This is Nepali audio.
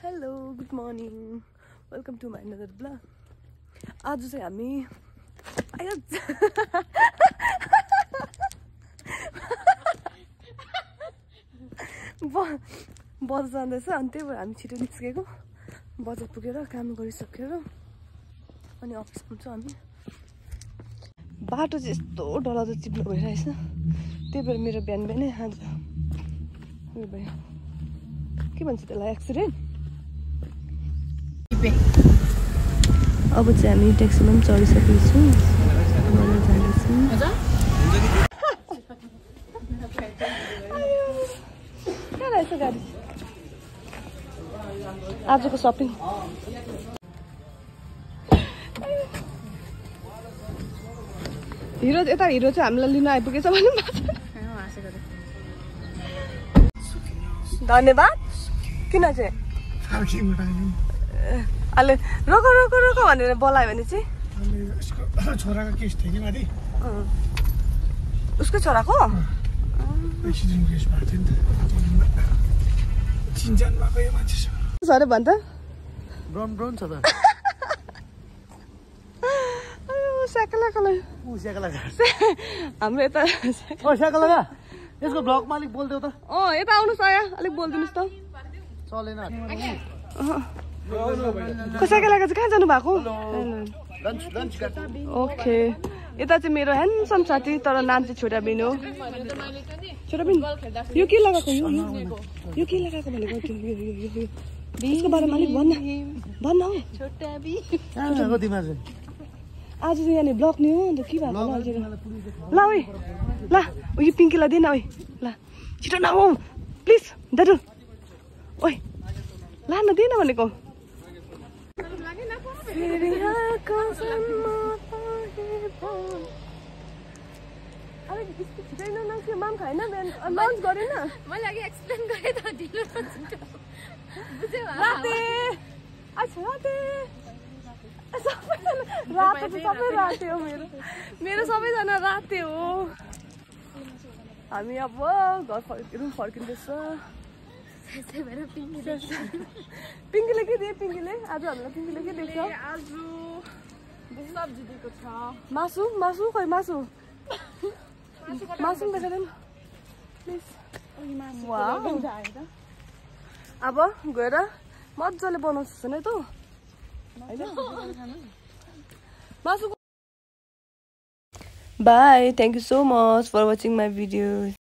Hello, good morning. Welcome to my another vlog. आज चाहिँ हामी बजार जाँदैछ अनि त्यही भएर हामी छिटो निस्केको बजार पुगेर काम गरिसकेर अनि अफिस पुग्छ हामी बाटो चाहिँ यस्तो डरलाग्दो चिप्लो भइरहेछ त्यही भएर मेरो बिहान बिहानै आज उयो भयो के भन्छ त्यसलाई एक्सिडेन्ट अब चाहिँ हामी ट्याक्सीमा पनि चढिसकेको छौँ जाँदैछौँ कहाँ रहेछ गाडी आजको सपिङ हिरो यता हिरो चाहिँ हामीलाई लिन आइपुगेछ भने धन्यवाद किन चाहिँ अहिले रोको रोको रोको भनेर बोलायो भने चाहिँ छोराको केस थियो कि माथि उसको छोराको एक्सिडेन्ट केस भएको थियो नि त चिनजान भएको यो मान्छेसँग सरे भन्छ ब्राउन ब्राउन छ त हाम्रो यता यसको ब्लग मालिक बोल्देऊ त यता आउनुहोस् आया अलिक बोलिदिनुहोस् त चलेन कसैको लागि चाहिँ कहाँ जानु भएको ओके यता चाहिँ मेरो ह्यान्डसम साथी तर नाम चाहिँ छोटा बिन हो छोटा बिन यो के लगाएको यो के लगाएको भनेको यसको बारेमा अलिक भन्न हौ आज चाहिँ यहाँनिर ब्लक नि हो अन्त के भएको ल ओइ ल यो पिङ्कीलाई दिएन ओइ ल छिटो नआऊ प्लिज दाजु ओइ लान दिएन भनेको माम खाएन लन्च गरेन मैले अघि एक्सप्लेन गरेँ त ढिलो रातो चाहिँ सबै राते हो मेरो सबैजना राते हो हामी अब घर फर्किँदैछ पिङ्कीले के दिए पिङ्कीले आज हामीलाई पिङ्कीले के दिएको छ आज सब्जी दिएको छ मासु मासु खै मासु मासु देखाइदेन प्लिज अब गएर मजाले बनाउँछ नि त Bye. Thank you so much for watching my videos.